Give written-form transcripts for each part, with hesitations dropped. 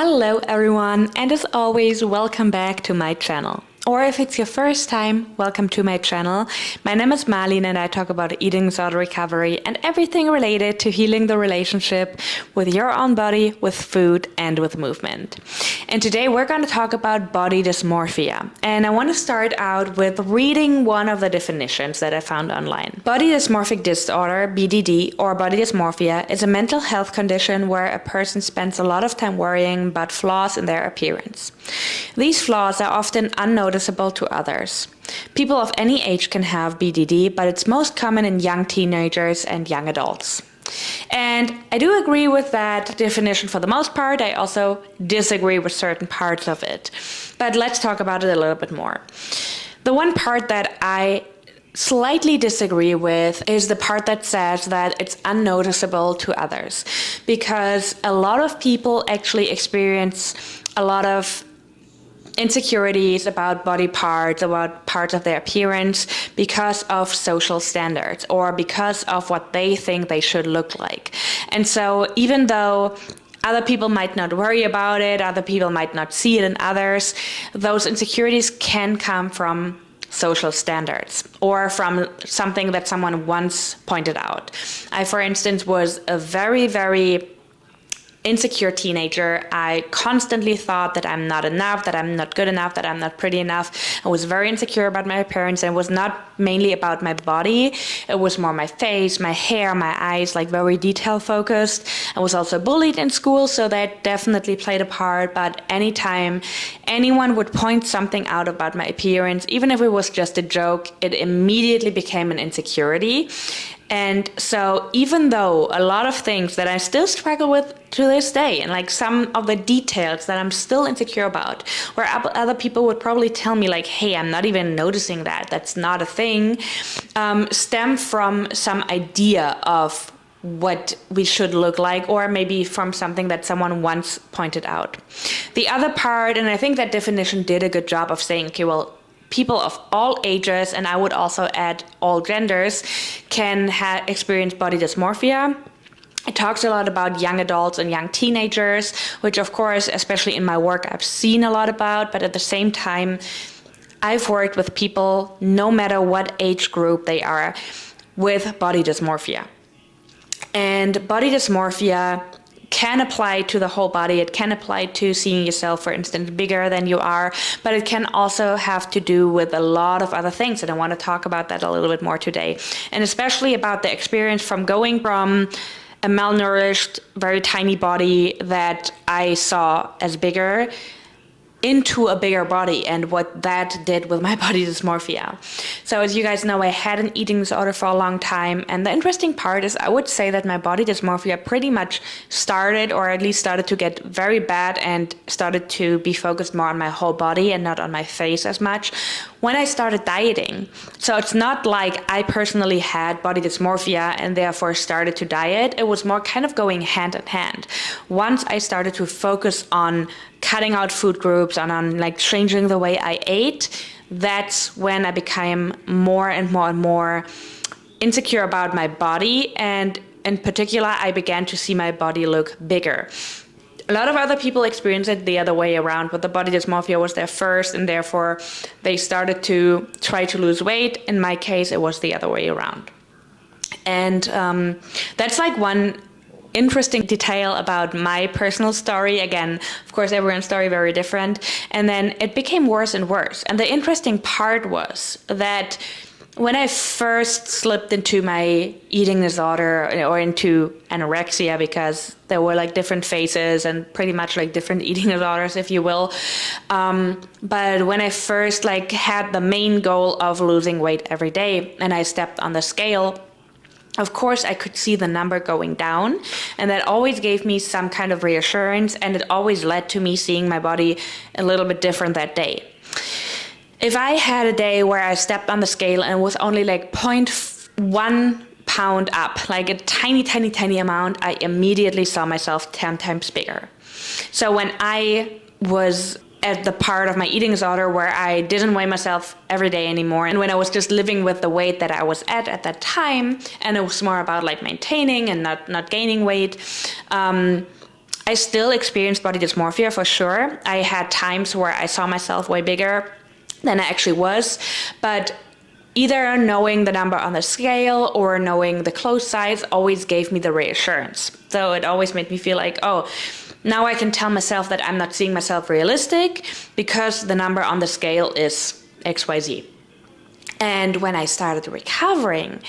Hello everyone, and as always, welcome back to my channel. Or if it's your first time, welcome to my channel. My name is Marlene and I talk about eating disorder recovery and everything related to healing the relationship with your own body, with food, and with movement. And today we're going to talk about body dysmorphia. And I want to start out with reading one of the definitions that I found online. Body dysmorphic disorder, BDD, or body dysmorphia is a mental health condition where a person spends a lot of time worrying about flaws in their appearance. These flaws are often unnoticeable to others. People of any age can have BDD, but it's most common in young teenagers and young adults. And I do agree with that definition for the most part. I also disagree with certain parts of it. But let's talk about it a little bit more. The one part that I slightly disagree with is the part that says that it's unnoticeable to others, because a lot of people actually experience a lot of insecurities about body parts, about parts of their appearance because of social standards or because of what they think they should look like. And so even though other people might not worry about it, other people might not see it in others, those insecurities can come from social standards or from something that someone once pointed out. I, for instance, was a very insecure teenager. I constantly thought that I'm not enough, that I'm not good enough, that I'm not pretty enough. I was very insecure about my appearance, and it was not mainly about my body. It was more my face, my hair, my eyes, like very detail focused. I was also bullied in school, so that definitely played a part. But anytime anyone would point something out about my appearance, even if it was just a joke, it immediately became an insecurity. And so even though a lot of things that I still struggle with to this day, and like some of the details that I'm still insecure about, where other people would probably tell me like, hey, I'm not even noticing that, that's not a thing, stem from some idea of what we should look like, or maybe from something that someone once pointed out. The other part, and I think that definition did a good job of saying, okay, well, people of all ages, and I would also add all genders, can experience body dysmorphia. It talks a lot about young adults and young teenagers, which of course, especially in my work, I've seen a lot about, but at the same time, I've worked with people, no matter what age group they are, with body dysmorphia. And body dysmorphia can apply to the whole body. It can apply to seeing yourself, for instance, bigger than you are, but it can also have to do with a lot of other things. And I want to talk about that a little bit more today. And especially about the experience from going from a malnourished, very tiny body that I saw as bigger into a bigger body and what that did with my body dysmorphia. So as you guys know, I had an eating disorder for a long time, and the interesting part is I would say that my body dysmorphia pretty much started, or at least started to get very bad and started to be focused more on my whole body and not on my face as much when I started dieting. So it's not like I personally had body dysmorphia and therefore started to diet. It was more kind of going hand in hand. Once I started to focus on cutting out food groups and on like changing the way I ate, that's when I became more and more insecure about my body. And in particular, I began to see my body look bigger. A lot of other people experience it the other way around, but the body dysmorphia was there first, and therefore they started to try to lose weight. In my case, it was the other way around. And that's like one interesting detail about my personal story. Again, of course, everyone's story very different. And then it became worse and worse. And the interesting part was that when I first slipped into my eating disorder or into anorexia, because there were like different phases and pretty much like different eating disorders, if you will. But when I first like had the main goal of losing weight every day and I stepped on the scale, of course, I could see the number going down, and that always gave me some kind of reassurance, and it always led to me seeing my body a little bit different that day. If I had a day where I stepped on the scale and was only like 0.1 pound up, like a tiny amount, I immediately saw myself 10 times bigger. So when I was at the part of my eating disorder where I didn't weigh myself every day anymore, and when I was just living with the weight that I was at that time, and it was more about like maintaining and not gaining weight, I still experienced body dysmorphia for sure. I had times where I saw myself way bigger than I actually was, but either knowing the number on the scale or knowing the clothes size always gave me the reassurance. So it always made me feel like, oh, now I can tell myself that I'm not seeing myself realistic because the number on the scale is XYZ. And when I started recovering,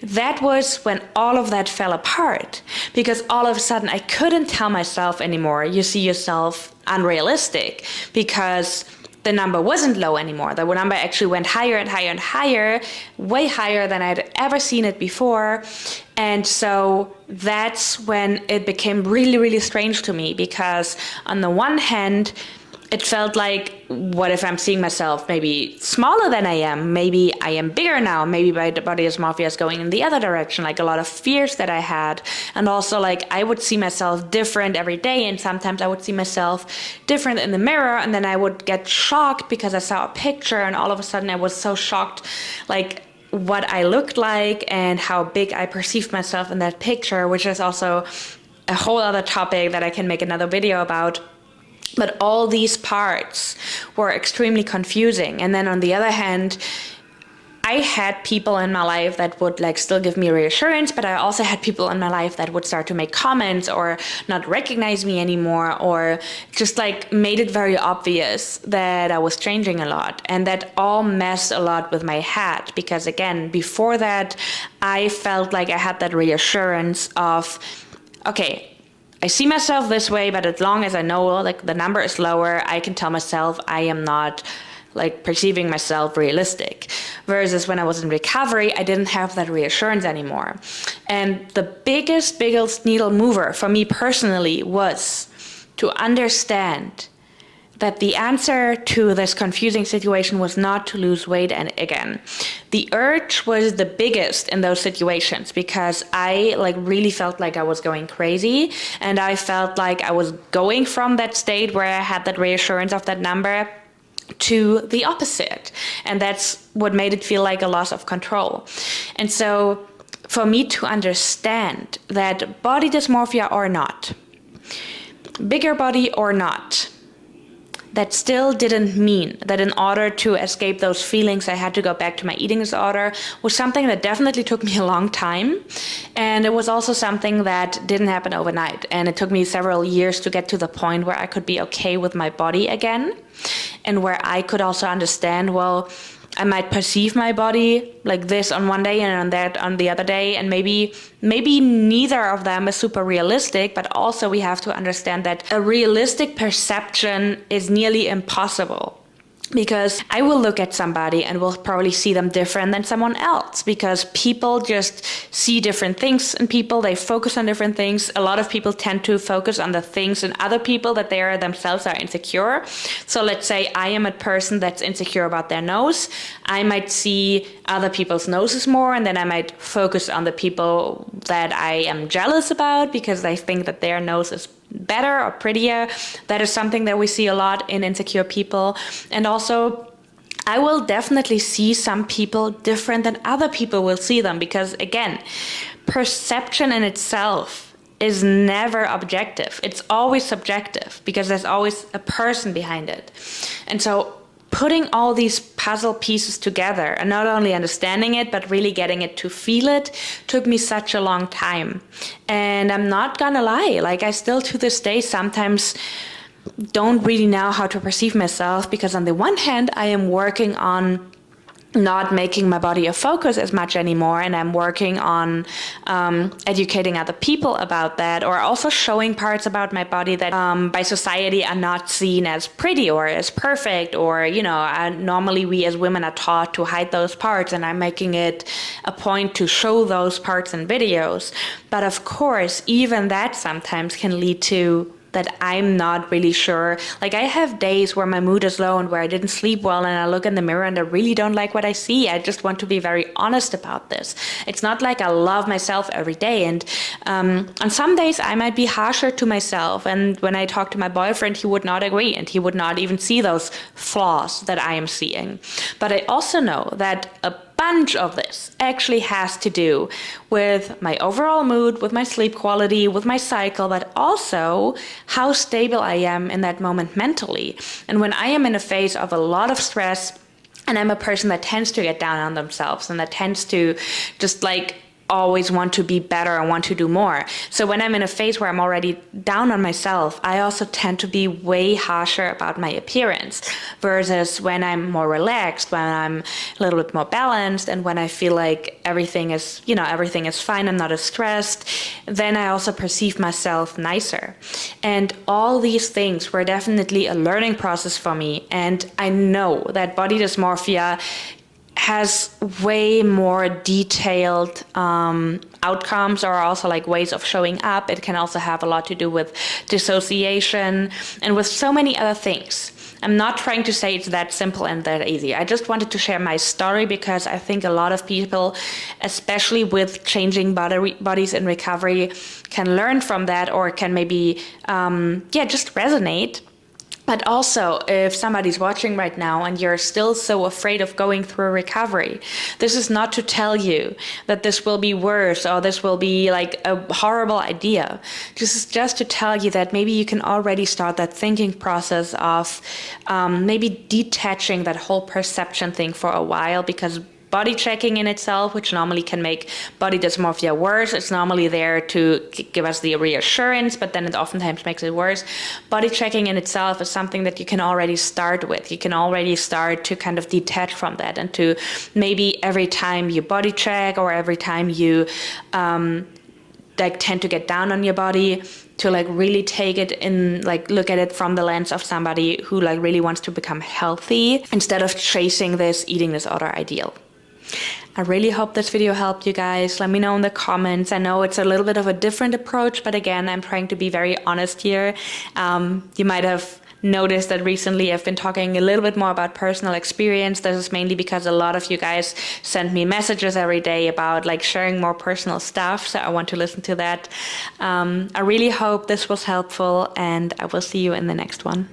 that was when all of that fell apart, because all of a sudden I couldn't tell myself anymore, you see yourself unrealistic, because the number wasn't low anymore. The number actually went higher and higher and higher, way higher than I'd ever seen it before. And so that's when it became really, really strange to me, because on the one hand, it felt like, what if I'm seeing myself maybe smaller than I am? Maybe I am bigger now. Maybe my body dysmorphia is going in the other direction, like a lot of fears that I had. And also, like, I would see myself different every day. And sometimes I would see myself different in the mirror. And then I would get shocked because I saw a picture. And all of a sudden I was so shocked, like, what I looked like and how big I perceived myself in that picture, which is also a whole other topic that I can make another video about. But all these parts were extremely confusing. And then on the other hand, I had people in my life that would like still give me reassurance, but I also had people in my life that would start to make comments or not recognize me anymore, or just like made it very obvious that I was changing a lot. And that all messed a lot with my head, because again, before that, I felt like I had that reassurance of, okay, I see myself this way, but as long as I know like the number is lower, I can tell myself I am not like perceiving myself realistic. Versus when I was in recovery, I didn't have that reassurance anymore. And the biggest needle mover for me personally was to understand that the answer to this confusing situation was not to lose weight. And again, the urge was the biggest in those situations, because I like really felt like I was going crazy, and I felt like I was going from that state where I had that reassurance of that number to the opposite. And that's what made it feel like a loss of control. And so for me to understand that body dysmorphia or not, bigger body or not, that still didn't mean that in order to escape those feelings, I had to go back to my eating disorder, was something that definitely took me a long time. And it was also something that didn't happen overnight. And it took me several years to get to the point where I could be okay with my body again, and where I could also understand, well, I might perceive my body like this on one day and on that on the other day, and maybe neither of them is super realistic, but also we have to understand that a realistic perception is nearly impossible. Because I will look at somebody and will probably see them different than someone else, because people just see different things in people. They focus on different things. A lot of people tend to focus on the things in other people that they are themselves are insecure. So let's say I am a person that's insecure about their nose. I might see other people's noses more, and then I might focus on the people that I am jealous about because I think that their nose is better or prettier. That is something that we see a lot in insecure people. And also, I will definitely see some people different than other people will see them, because again, perception in itself is never objective. It's always subjective, because there's always a person behind it. And so putting all these puzzle pieces together and not only understanding it, but really getting it to feel it, took me such a long time. And I'm not gonna lie, like I still to this day sometimes don't really know how to perceive myself, because on the one hand, I am working on not making my body a focus as much anymore, and I'm working on educating other people about that, or also showing parts about my body that by society are not seen as pretty or as perfect, or normally we as women are taught to hide those parts, and I'm making it a point to show those parts in videos. But of course, even that sometimes can lead to that I'm not really sure. Like I have days where my mood is low and where I didn't sleep well, and I look in the mirror and I really don't like what I see. I just want to be very honest about this. It's not like I love myself every day. And on some days I might be harsher to myself. And when I talk to my boyfriend, he would not agree, and he would not even see those flaws that I am seeing. But I also know that a bunch of this actually has to do with my overall mood, with my sleep quality, with my cycle, but also how stable I am in that moment mentally. And when I am in a phase of a lot of stress, and I'm a person that tends to get down on themselves and that tends to just like always want to be better and want to do more. So when I'm in a phase where I'm already down on myself, I also tend to be way harsher about my appearance, versus when I'm more relaxed, when I'm a little bit more balanced, and when I feel like everything is fine, I'm not as stressed, then I also perceive myself nicer. And all these things were definitely a learning process for me. And I know that body dysmorphia has way more detailed outcomes, or also like ways of showing up. It can also have a lot to do with dissociation and with so many other things. I'm not trying to say it's that simple and that easy. I just wanted to share my story because I think a lot of people, especially with changing bodies in recovery, can learn from that, or can maybe just resonate. But also, if somebody's watching right now and you're still so afraid of going through recovery, this is not to tell you that this will be worse or this will be like a horrible idea. This is just to tell you that maybe you can already start that thinking process of maybe detaching that whole perception thing for a while, because body checking in itself, which normally can make body dysmorphia worse, it's normally there to give us the reassurance, but then it oftentimes makes it worse. Body checking in itself is something that you can already start with. You can already start to kind of detach from that, and to maybe every time you body check, or every time you tend to get down on your body, to like really take it in, like look at it from the lens of somebody who like really wants to become healthy, instead of chasing this eating disorder ideal. I really hope this video helped you guys. Let me know in the comments. I know it's a little bit of a different approach, but again, I'm trying to be very honest here. You might have noticed that recently I've been talking a little bit more about personal experience. This is mainly because a lot of you guys send me messages every day about like sharing more personal stuff, so I want to listen to that. I really hope this was helpful, and I will see you in the next one.